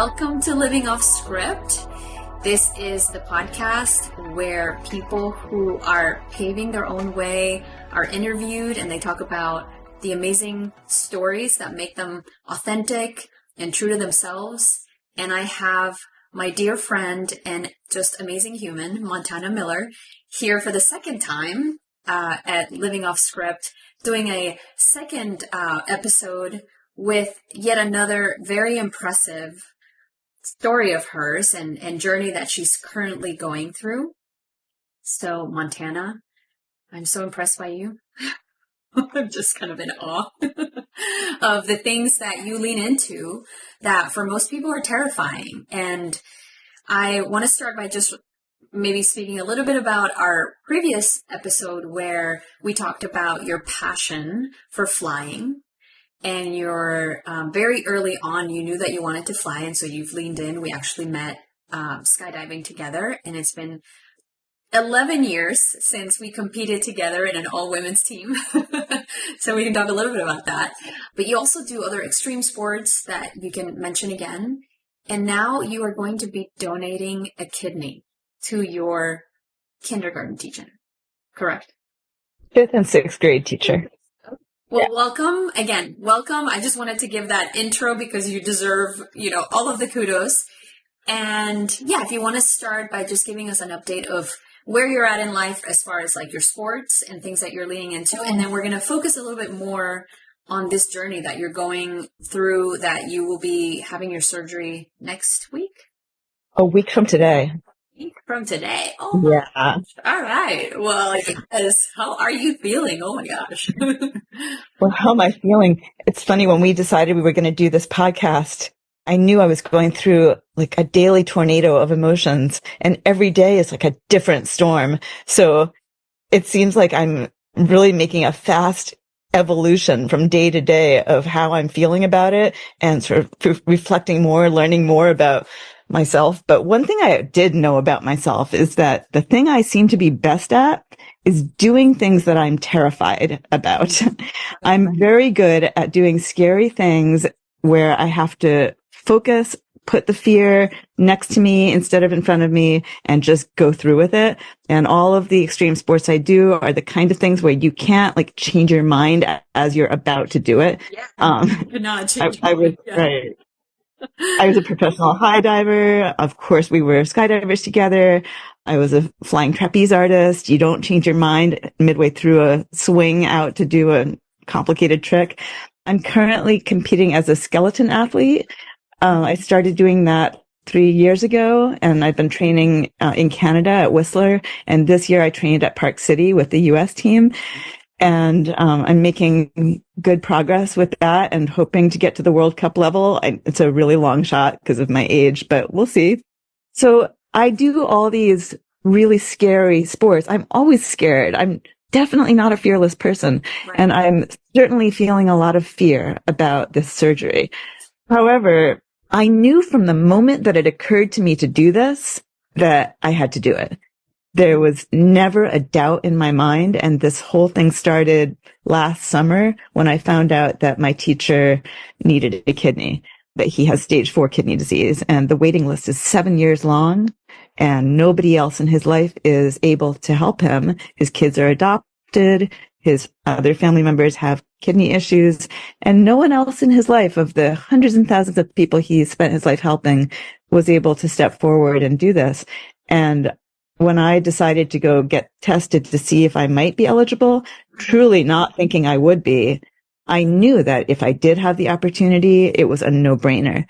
welcome to Living Off Script. This is the podcast where people who are paving their own way are interviewed and they talk about the amazing stories that make them authentic and true to themselves. And I have my dear friend and just amazing human, Montana Miller, here for the second time at Living Off Script, doing a second episode with yet another very impressive story of hers and journey that she's currently going through. So, Montana, I'm so impressed by you. I'm just kind of in awe of the things that you lean into that for most people are terrifying. And I want to start by just maybe speaking a little bit about our previous episode where we talked about your passion for flying. And you're very early on, you knew that you wanted to fly, and so you've leaned in. We actually met skydiving together, and it's been 11 years since we competed together in an all-women's team. So we can talk a little bit about that. But you also do other extreme sports that you can mention again. And now you are going to be donating a kidney to your kindergarten teacher, correct? 5th and 6th grade teacher. Well, welcome. Again, welcome. I just wanted to give that intro because you deserve, all of the kudos. And yeah, if you want to start by just giving us an update of where you're at in life as far as like your sports and things that you're leaning into. And then we're going to focus a little bit more on this journey that you're going through, that you will be having your surgery next week. A week from today. From today. Oh my yeah. gosh. All right. Well, yes. How are you feeling? Oh my gosh. Well, how am I feeling? It's funny, when we decided we were going to do this podcast, I knew I was going through like a daily tornado of emotions, and every day is like a different storm. So it seems like I'm really making a fast evolution from day to day of how I'm feeling about it and sort of reflecting more, learning more about myself. But one thing I did know about myself is that the thing I seem to be best at is doing things that I'm terrified about. I'm very good at doing scary things where I have to focus, put the fear next to me instead of in front of me, and just go through with it. And all of the extreme sports I do are the kind of things where you can't like change your mind as you're about to do it. Yeah. You're not changing. I was right. I was a professional high diver. Of course, we were skydivers together. I was a flying trapeze artist. You don't change your mind midway through a swing out to do a complicated trick. I'm currently competing as a skeleton athlete. I started doing that 3 years ago, and I've been training in Canada at Whistler. And this year I trained at Park City with the U.S. team. And I'm making good progress with that and hoping to get to the World Cup level. It's a really long shot because of my age, but we'll see. So I do all these really scary sports. I'm always scared. I'm definitely not a fearless person. Right. And I'm certainly feeling a lot of fear about this surgery. However, I knew from the moment that it occurred to me to do this that I had to do it. There was never a doubt in my mind. And this whole thing started last summer when I found out that my teacher needed a kidney, that he has stage 4 kidney disease. And the waiting list is 7 years long, and nobody else in his life is able to help him. His kids are adopted. His other family members have kidney issues, and no one else in his life, of the hundreds and thousands of people he spent his life helping, was able to step forward and do this. And when I decided to go get tested to see if I might be eligible, truly not thinking I would be, I knew that if I did have the opportunity, it was a no-brainer.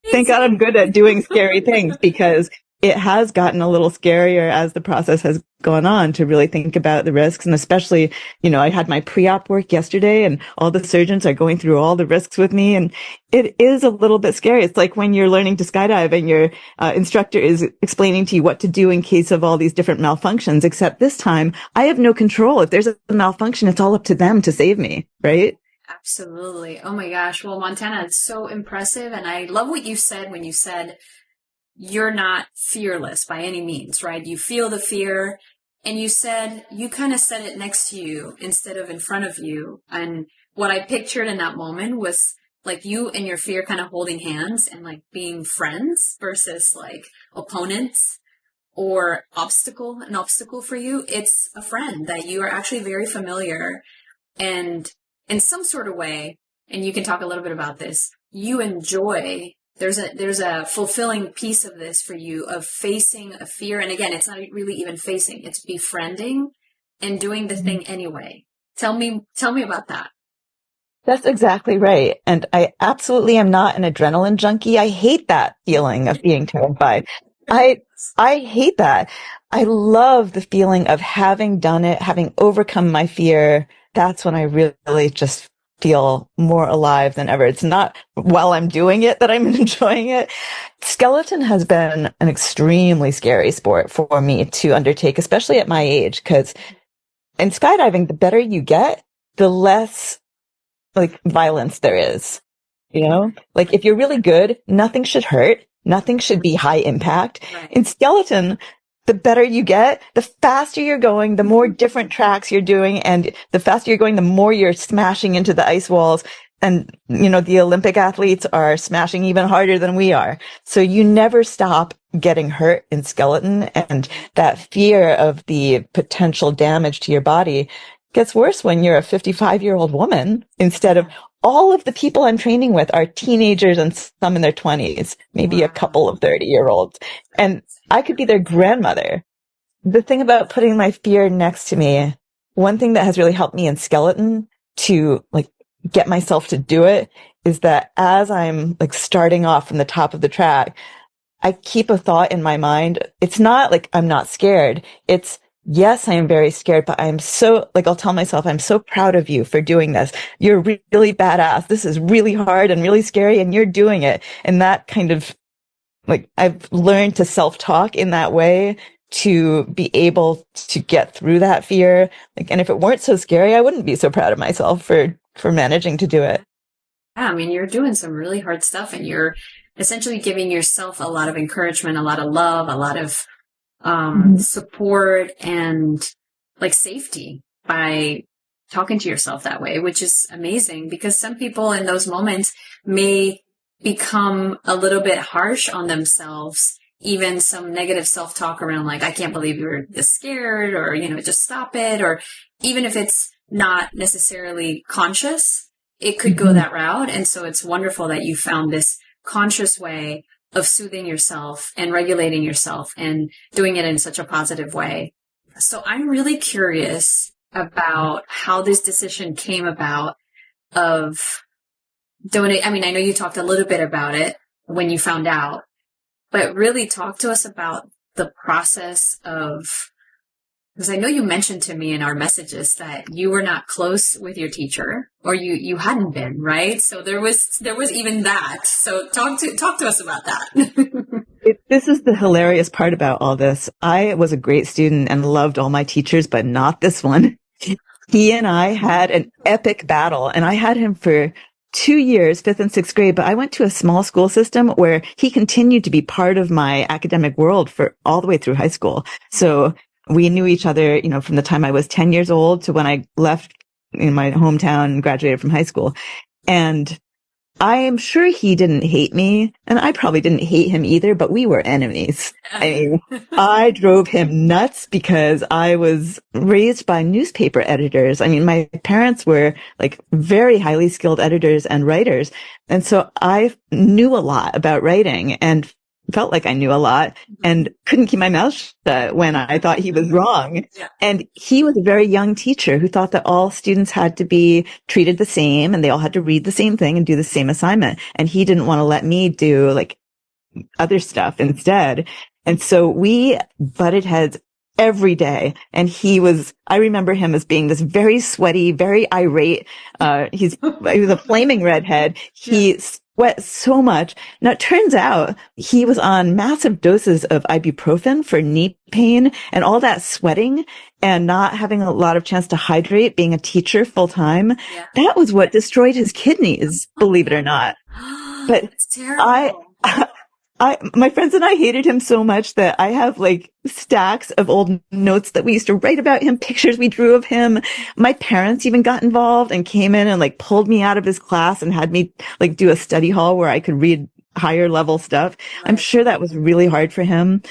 Thank God I'm good at doing scary things, because it has gotten a little scarier as the process has gone on to really think about the risks. And especially, I had my pre-op work yesterday, and all the surgeons are going through all the risks with me. And it is a little bit scary. It's like when you're learning to skydive and your instructor is explaining to you what to do in case of all these different malfunctions, except this time I have no control. If there's a malfunction, it's all up to them to save me, right? Absolutely. Oh my gosh. Well, Montana, it's so impressive. And I love what you said when you said, you're not fearless by any means, right? You feel the fear, and you said you kind of said it next to you instead of in front of you. And what I pictured in that moment was like you and your fear kind of holding hands and like being friends versus like opponents or an obstacle for you. It's a friend that you are actually very familiar, and in some sort of way, and you can talk a little bit about this, you enjoy, there's a fulfilling piece of this for you of facing a fear. And again, it's not really even facing, it's befriending and doing the thing anyway. Tell me about that. That's exactly right. And I absolutely am not an adrenaline junkie. I hate that feeling of being terrified. I hate that. I love the feeling of having done it, having overcome my fear. That's when I really just feel more alive than ever. It's not while I'm doing it that I'm enjoying it. Skeleton has been an extremely scary sport for me to undertake, especially at my age, because in skydiving, the better you get, the less like violence there is, you know, like if you're really good, nothing should hurt. Nothing should be high impact. Right. In skeleton, the better you get, the faster you're going, the more different tracks you're doing. And the faster you're going, the more you're smashing into the ice walls. And, you know, the Olympic athletes are smashing even harder than we are. So you never stop getting hurt in skeleton. And that fear of the potential damage to your body gets worse when you're a 55-year-old woman instead of all of the people I'm training with are teenagers and some in their 20s, maybe a couple of 30-year-olds. And I could be their grandmother. The thing about putting my fear next to me, one thing that has really helped me in skeleton to like get myself to do it is that as I'm like starting off from the top of the track, I keep a thought in my mind. It's not like I'm not scared. It's, yes, I am very scared, but I'm so, like, I'll tell myself, I'm so proud of you for doing this. You're really badass. This is really hard and really scary, and you're doing it. And that kind of, like, I've learned to self-talk in that way to be able to get through that fear. Like, and if it weren't so scary, I wouldn't be so proud of myself for managing to do it. Yeah, I mean, you're doing some really hard stuff, and you're essentially giving yourself a lot of encouragement, a lot of love, a lot of support and like safety by talking to yourself that way, which is amazing because some people in those moments may become a little bit harsh on themselves, even some negative self-talk around like, I can't believe you're this scared, or, you know, just stop it. Or even if it's not necessarily conscious, it could go that route. And so it's wonderful that you found this conscious way of soothing yourself and regulating yourself and doing it in such a positive way. So I'm really curious about how this decision came about of donate. I mean, I know you talked a little bit about it when you found out, but really talk to us about the process of, because I know you mentioned to me in our messages that you were not close with your teacher, or you hadn't been, right? So there was even that. So talk to us about that. This is the hilarious part about all this. I was a great student and loved all my teachers, but not this one. He and I had an epic battle, and I had him for 2 years, 5th and 6th grade, but I went to a small school system where he continued to be part of my academic world for all the way through high school. So we knew each other, you know, from the time I was 10 years old to when I left in my hometown and graduated from high school. And I am sure he didn't hate me, and I probably didn't hate him either, but we were enemies. I mean, I drove him nuts because I was raised by newspaper editors. I mean, my parents were like very highly skilled editors and writers. And so I knew a lot about writing and felt like I knew a lot and couldn't keep my mouth shut when I thought he was wrong. Yeah. And he was a very young teacher who thought that all students had to be treated the same and they all had to read the same thing and do the same assignment. And he didn't want to let me do like other stuff instead. And so we butted heads every day. And I remember him as being this very sweaty, very irate. He was a flaming redhead. He sweat so much. Now, it turns out he was on massive doses of ibuprofen for knee pain, and all that sweating and not having a lot of chance to hydrate, being a teacher full time. Yeah. That was what destroyed his kidneys, believe it or not. But it's terrible. My friends and I hated him so much that I have like stacks of old notes that we used to write about him, pictures we drew of him. My parents even got involved and came in and like pulled me out of his class and had me like do a study hall where I could read higher level stuff. I'm sure that was really hard for him.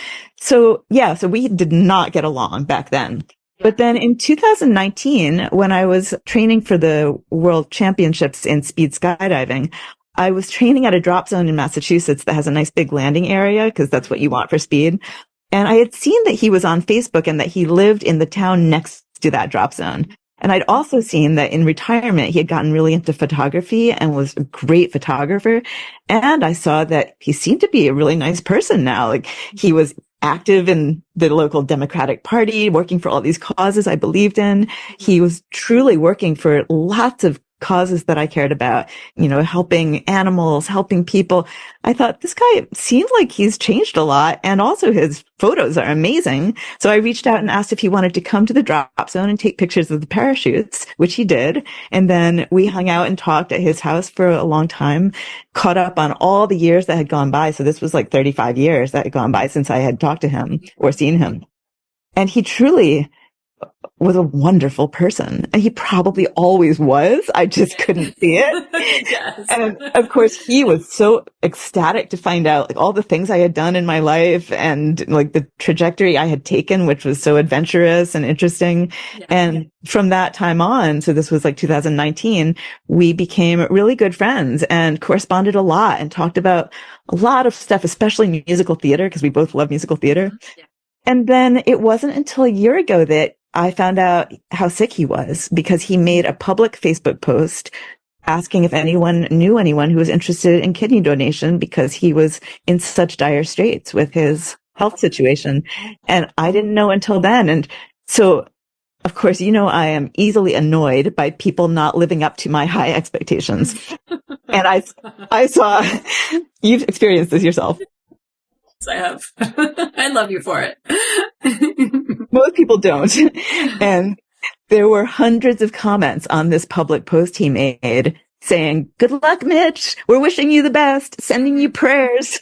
So yeah, so we did not get along back then. But then in 2019, when I was training for the World Championships in speed skydiving, I was training at a drop zone in Massachusetts that has a nice big landing area because that's what you want for speed. And I had seen that he was on Facebook and that he lived in the town next to that drop zone. And I'd also seen that in retirement, he had gotten really into photography and was a great photographer. And I saw that he seemed to be a really nice person now. Like he was active in the local Democratic Party, working for all these causes I believed in. He was truly working for lots of causes that I cared about, you know, helping animals, helping people. I thought this guy seems like he's changed a lot. And also his photos are amazing. So I reached out and asked if he wanted to come to the drop zone and take pictures of the parachutes, which he did. And then we hung out and talked at his house for a long time, caught up on all the years that had gone by. So this was like 35 years that had gone by since I had talked to him or seen him. And he truly was a wonderful person. And he probably always was. I just couldn't see it. Yes. And of course, he was so ecstatic to find out like all the things I had done in my life and like the trajectory I had taken, which was so adventurous and interesting. Yeah. And from that time on, so this was like 2019, we became really good friends and corresponded a lot and talked about a lot of stuff, especially musical theater, because we both love musical theater. Yeah. And then it wasn't until a year ago that I found out how sick he was because he made a public Facebook post asking if anyone knew anyone who was interested in kidney donation because he was in such dire straits with his health situation. And I didn't know until then. And so, of course, you know, I am easily annoyed by people not living up to my high expectations. And I saw, you've experienced this yourself. I have. I love you for it. Most people don't. And there were hundreds of comments on this public post he made saying, "Good luck, Mitch. We're wishing you the best, sending you prayers."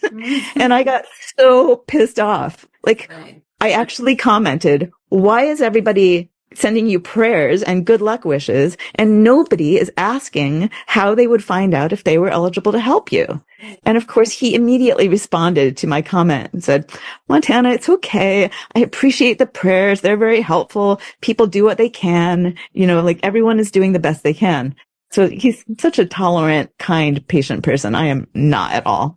And I got so pissed off. Like, Right. I actually commented, "Why is everybody sending you prayers and good luck wishes, and nobody is asking how they would find out if they were eligible to help you?" And of course, he immediately responded to my comment and said, "Montana, it's okay. I appreciate the prayers. They're very helpful. People do what they can. You know, like everyone is doing the best they can." So he's such a tolerant, kind, patient person. I am not at all.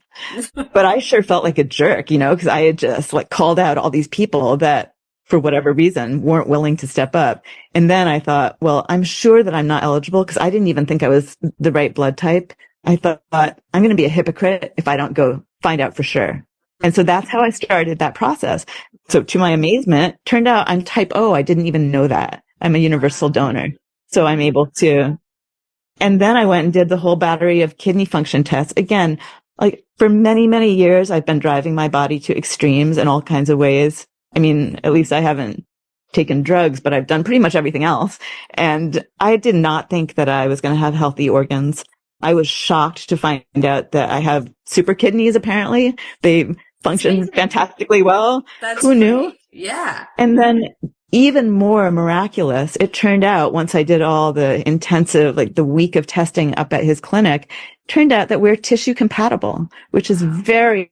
But I sure felt like a jerk, you know, because I had just like called out all these people that for whatever reason weren't willing to step up. And then I thought, well, I'm sure that I'm not eligible because I didn't even think I was the right blood type. I thought I'm going to be a hypocrite if I don't go find out for sure. And so that's how I started that process. So to my amazement, turned out I'm type O. I didn't even know that. I'm a universal donor. So I'm able to. And then I went and did the whole battery of kidney function tests. Again, like for many, many years, I've been driving my body to extremes in all kinds of ways. I mean, at least I haven't taken drugs, but I've done pretty much everything else. And I did not think that I was going to have healthy organs. I was shocked to find out that I have super kidneys, apparently. They function fantastically well. That's Who knew? great. Yeah. And then even more miraculous, it turned out once I did all the intensive, like the week of testing up at his clinic, turned out that we're tissue compatible, which is very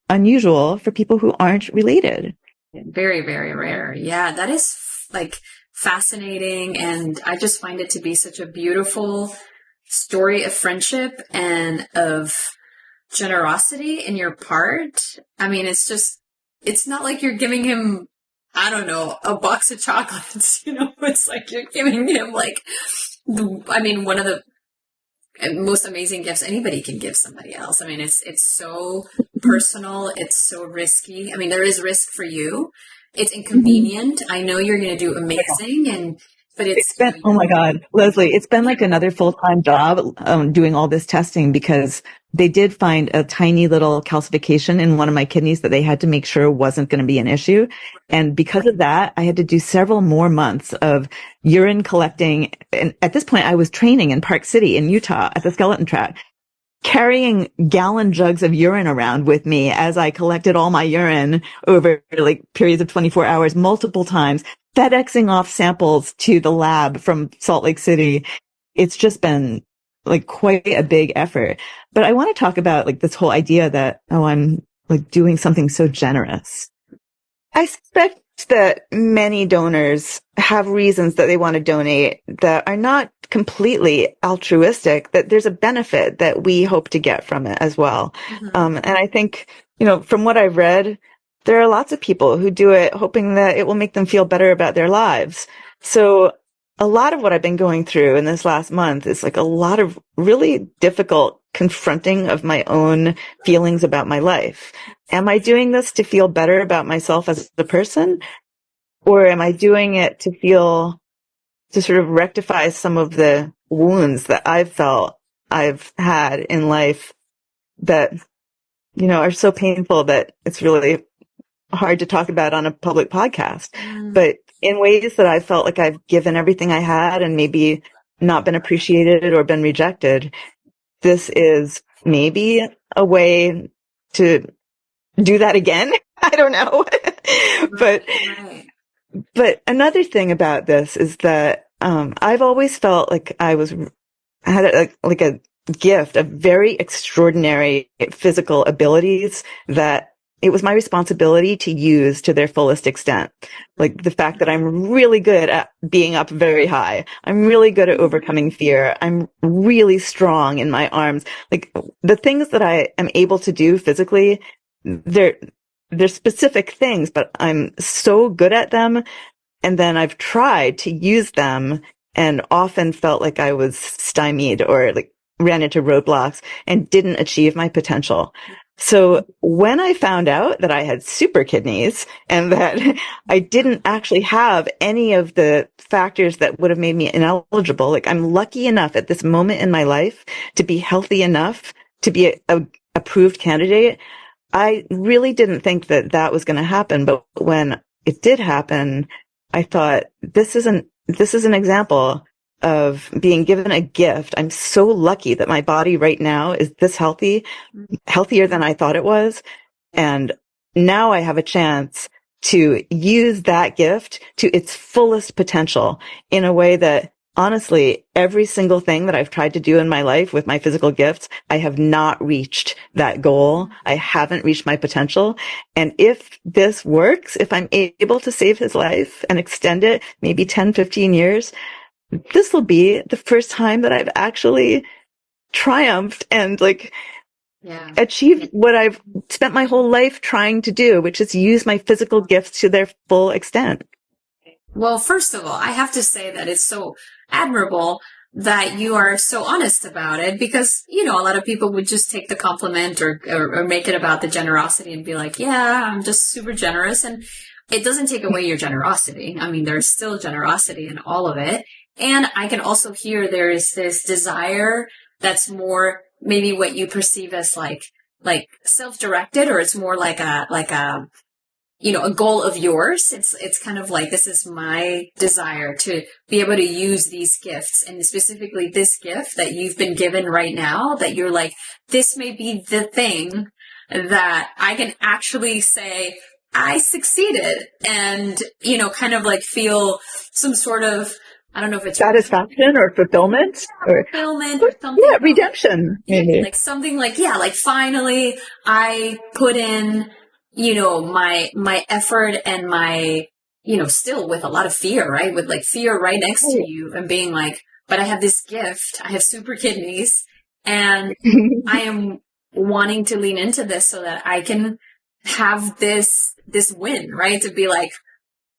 unusual for people who aren't related. Very, very rare. Yeah, that is like fascinating. And I just find it to be such a beautiful story of friendship and of generosity in your part. I mean, it's not like you're giving him, I don't know, a box of chocolates, you know, it's like you're giving him like, one of the most amazing gifts anybody can give somebody else. I mean, it's so personal. It's so risky. I mean, there is risk for you. It's inconvenient. I know you're going to do amazing, but it's been, oh my God, Leslie, it's been like another full-time job doing all this testing because they did find a tiny little calcification in one of my kidneys that they had to make sure wasn't going to be an issue. And because of that, I had to do several more months of urine collecting. And at this point, I was training in Park City in Utah at the skeleton track, carrying gallon jugs of urine around with me as I collected all my urine over like periods of 24 hours, multiple times, FedExing off samples to the lab from Salt Lake City. It's just been like quite a big effort. But I want to talk about like this whole idea that, oh, I'm like doing something so generous. I suspect that many donors have reasons that they want to donate that are not completely altruistic, that there's a benefit that we hope to get from it as well. And I think, from what I've read, there are lots of people who do it hoping that it will make them feel better about their lives. So a lot of what I've been going through in this last month is like a lot of really difficult confronting of my own feelings about my life. Am I doing this to feel better about myself as a person? Or am I doing it to sort of rectify some of the wounds that I've felt I've had in life that, are so painful that it's really hard to talk about on a public podcast. But in ways that I felt like I've given everything I had and maybe not been appreciated or been rejected, this is maybe a way to do that again. I don't know. But another thing about this is that I've always felt like I had a gift of very extraordinary physical abilities that it was my responsibility to use to their fullest extent. Like the fact that I'm really good at being up very high. I'm really good at overcoming fear. I'm really strong in my arms. Like the things that I am able to do physically, they're specific things, but I'm so good at them. And then I've tried to use them and often felt like I was stymied or like ran into roadblocks and didn't achieve my potential. So when I found out that I had super kidneys and that I didn't actually have any of the factors that would have made me ineligible, like I'm lucky enough at this moment in my life to be healthy enough to be a approved candidate. I really didn't think that that was going to happen. But when it did happen, I thought, this is an example of being given a gift. I'm so lucky that my body right now is this healthy, healthier than I thought it was. And now I have a chance to use that gift to its fullest potential in a way that honestly, every single thing that I've tried to do in my life with my physical gifts, I have not reached that goal. I haven't reached my potential. And if this works, if I'm able to save his life and extend it maybe 10, 15 years, this will be the first time that I've actually triumphed and achieved what I've spent my whole life trying to do, which is use my physical gifts to their full extent. Well, first of all, I have to say that it's so admirable that you are so honest about it because, a lot of people would just take the compliment or make it about the generosity and be like, yeah, I'm just super generous. And it doesn't take away your generosity. I mean, there's still generosity in all of it. And I can also hear there is this desire that's more maybe what you perceive as like self-directed, or it's more like a goal of yours. It's kind of like, this is my desire to be able to use these gifts, and specifically this gift that you've been given right now, that you're like, this may be the thing that I can actually say, I succeeded, and, kind of like feel some sort of, I don't know if it's satisfaction or fulfillment or something. Yeah, redemption. Maybe. Like something like, finally I put in, my effort and my, still with a lot of fear, right? With like fear right next to you and being like, but I have this gift. I have super kidneys and I am wanting to lean into this so that I can have this win, right? To be like,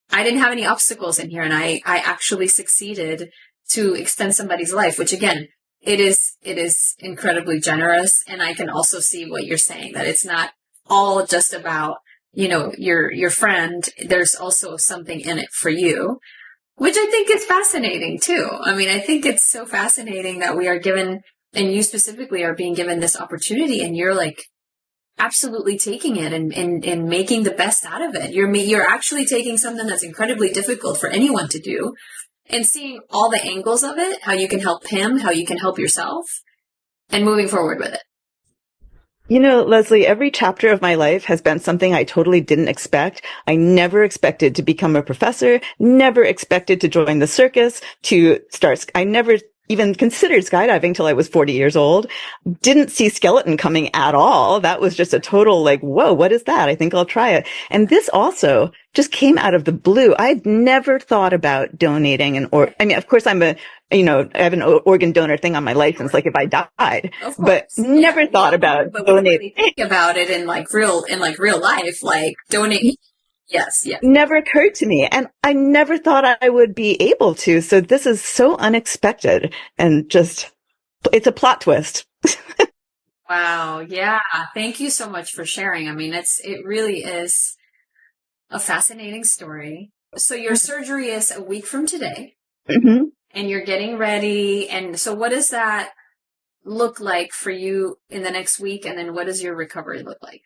I didn't have any obstacles in here and I actually succeeded to extend somebody's life, which again, it is incredibly generous. And I can also see what you're saying, that it's not all just about, your friend. There's also something in it for you, which I think is fascinating too. I mean, I think it's so fascinating that we are given, and you specifically are being given this opportunity, and you're like absolutely taking it and making the best out of it. You're actually taking something that's incredibly difficult for anyone to do and seeing all the angles of it, how you can help him, how you can help yourself, and moving forward with it. You know, Leslie, every chapter of my life has been something I totally didn't expect. I never expected to become a professor, never expected to join the circus, I never even considered skydiving till I was 40 years old. Didn't see skeleton coming at all. That was just a total like, whoa, what is that? I think I'll try it. And this also just came out of the blue. I'd never thought about donating I mean, of course I have an organ donor thing on my license, like if I died, but never thought about but donating. Really think about it in real life, like donating. Yes. Never occurred to me. And I never thought I would be able to. So this is so unexpected and it's a plot twist. Wow. Yeah. Thank you so much for sharing. I mean, it really is a fascinating story. So your surgery is a week from today, Mm-hmm. and you're getting ready. And so what does that look like for you in the next week? And then what does your recovery look like?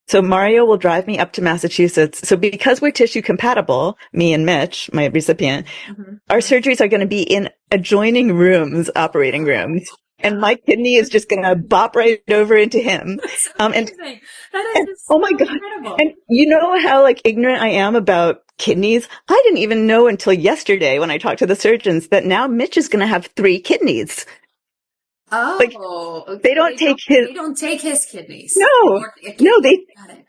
So Mario will drive me up to Massachusetts. So because we're tissue compatible, me and Mitch, my recipient, our surgeries are going to be in adjoining rooms, operating rooms. And my kidney is just going to bop right over into him. Oh my God. Incredible. And you know how like ignorant I am about kidneys? I didn't even know until yesterday when I talked to the surgeons that now Mitch is going to have 3 kidneys. Oh, like, okay. They don't take his kidneys. No, Got it.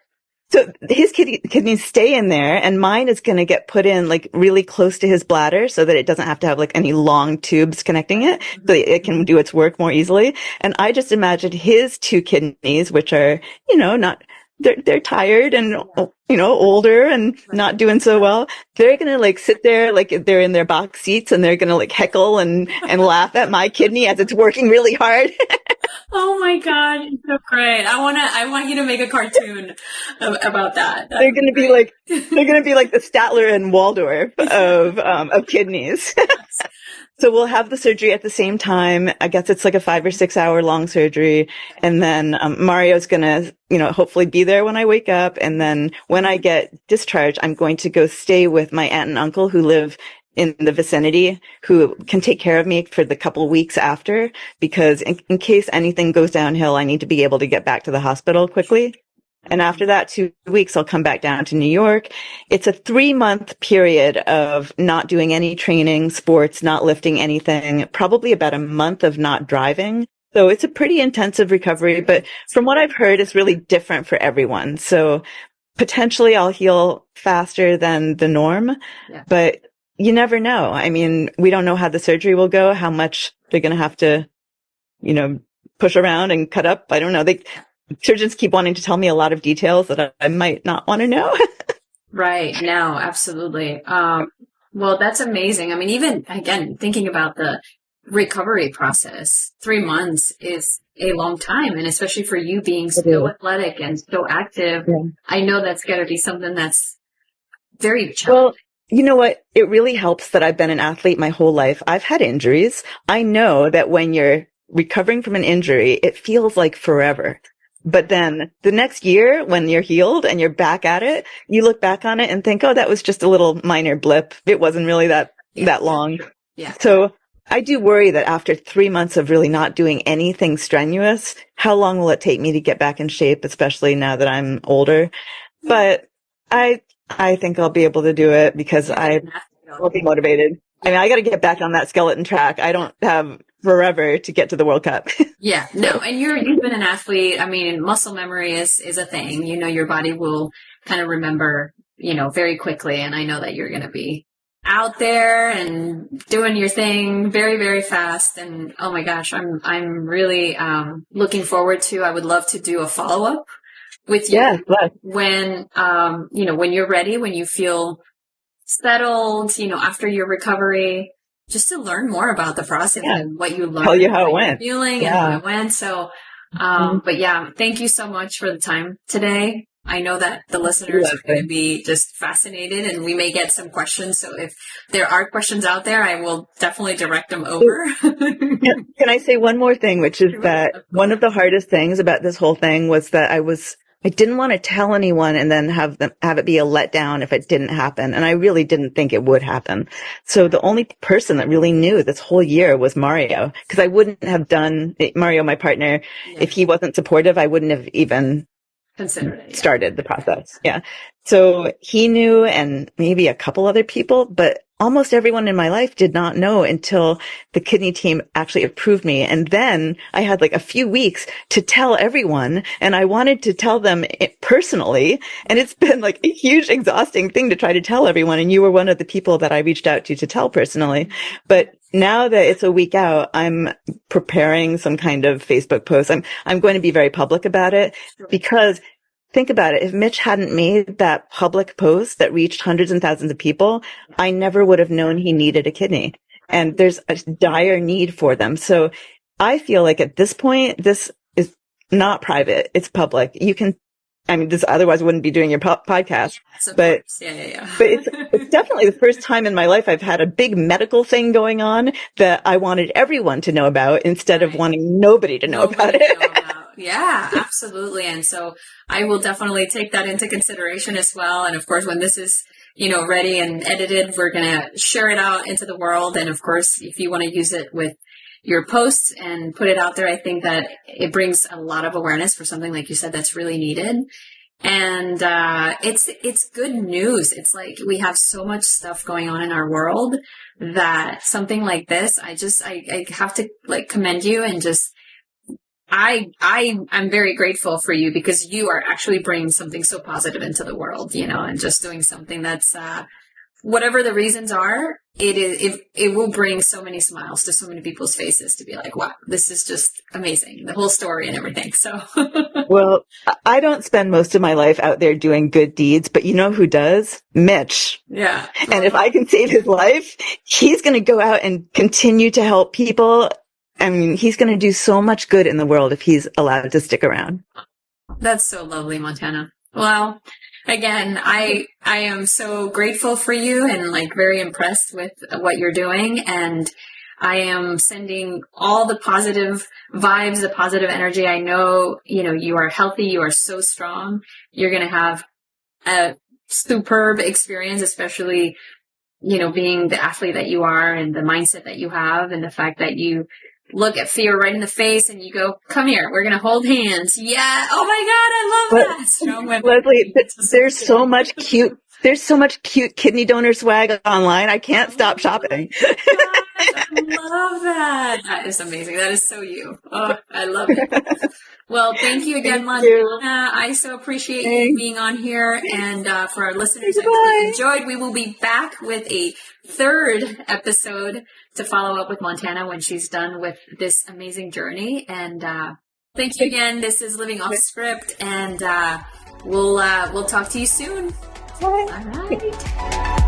So his kidneys stay in there, and mine is going to get put in like really close to his bladder so that it doesn't have to have like any long tubes connecting it, so it can do its work more easily. And I just imagined his 2 kidneys, which are, they're tired and, older and not doing so well. They're going to like sit there like they're in their box seats, and they're going to like heckle and laugh at my kidney as it's working really hard. Oh my God, it's so great. I want you to make a cartoon about that. They're going to be like the Statler and Waldorf of kidneys. So we'll have the surgery at the same time. I guess it's like a 5 or 6 hour long surgery. And then Mario's going to, hopefully be there when I wake up. And then when I get discharged, I'm going to go stay with my aunt and uncle who live in the vicinity, who can take care of me for the couple weeks after, because in case anything goes downhill, I need to be able to get back to the hospital quickly. And after that 2 weeks, I'll come back down to New York. It's a 3-month period of not doing any training, sports, not lifting anything, probably about a month of not driving. So it's a pretty intensive recovery, but from what I've heard, it's really different for everyone. So potentially I'll heal faster than the norm, but you never know. I mean, we don't know how the surgery will go, how much they're going to have to, push around and cut up. I don't know. Surgeons keep wanting to tell me a lot of details that I might not want to know. Right. No, absolutely. Well, that's amazing. I mean, even again, thinking about the recovery process, 3 months is a long time. And especially for you being so athletic and so active, I know that's got to be something that's very challenging. Well, you know what? It really helps that I've been an athlete my whole life. I've had injuries. I know that when you're recovering from an injury, it feels like forever. But then the next year, when you're healed and you're back at it, you look back on it and think, oh, that was just a little minor blip. It wasn't really that long. Yeah. So I do worry that after 3 months of really not doing anything strenuous, how long will it take me to get back in shape, especially now that I'm older? But I think I'll be able to do it because I will be motivated. I mean, I got to get back on that skeleton track. I don't have forever to get to the World Cup. Yeah, no, and you've been an athlete. I mean, muscle memory is a thing. Your body will kind of remember, very quickly. And I know that you're going to be out there and doing your thing very, very fast. And oh my gosh, I'm really looking forward to. I would love to do a follow up with you when when you're ready, when you feel settled, after your recovery, just to learn more about the process and what you learned. Tell you how it went. Feeling and how it went. So, but yeah, thank you so much for the time today. I know that the listeners are going to be just fascinated, and we may get some questions. So if there are questions out there, I will definitely direct them over. Can I say one more thing, which is that one of the hardest things about this whole thing was that I was I didn't want to tell anyone and then have it be a letdown if it didn't happen. And I really didn't think it would happen. So the only person that really knew this whole year was Mario, because I wouldn't have done Mario, my partner, if he wasn't supportive, I wouldn't have even considered it, started the process. Yeah. So he knew, and maybe a couple other people, but almost everyone in my life did not know until the kidney team actually approved me. And then I had like a few weeks to tell everyone, and I wanted to tell them personally. And it's been like a huge exhausting thing to try to tell everyone. And you were one of the people that I reached out to tell personally. But now that it's a week out, I'm preparing some kind of Facebook post. I'm going to be very public about it, because think about it. If Mitch hadn't made that public post that reached hundreds and thousands of people, I never would have known he needed a kidney. And there's a dire need for them. So I feel like at this point, this is not private. It's public. You can, I mean, this otherwise wouldn't be doing your podcast, but it's definitely the first time in my life I've had a big medical thing going on that I wanted everyone to know about instead of wanting nobody to know about it. Yeah, absolutely. And so I will definitely take that into consideration as well. And of course, when this is, ready and edited, we're going to share it out into the world. And of course, if you want to use it with your posts and put it out there, I think that it brings a lot of awareness for something, like you said, that's really needed. And it's good news. It's like we have so much stuff going on in our world that something like this, I have to like commend you, and just I'm very grateful for you, because you are actually bringing something so positive into the world, and just doing something that's, whatever the reasons are, it will bring so many smiles to so many people's faces to be like, wow, this is just amazing. The whole story and everything. So, well, I don't spend most of my life out there doing good deeds, but you know who does? Mitch. Yeah. And if I can save his life, he's going to go out and continue to help people. I mean, he's going to do so much good in the world if he's allowed to stick around. That's so lovely, Montana. Well, again, I am so grateful for you, and like very impressed with what you're doing. And I am sending all the positive vibes, the positive energy. I know, you are healthy. You are so strong. You're going to have a superb experience, especially, being the athlete that you are, and the mindset that you have, and the fact that you look at fear right in the face and you go, come here, we're going to hold hands. Yeah. Oh my God, I love that. Strong women. Leslie, there's so much cute kidney donor swag online. I can't stop shopping. I love that. That is amazing. That is so you. Oh, I love it. Well, thank you again, Montana. I so appreciate you being on here. And for our listeners, I hope you enjoyed. We will be back with a third episode to follow up with Montana when she's done with this amazing journey. And thank you again. This is Living Off Script, and we'll talk to you soon. All right.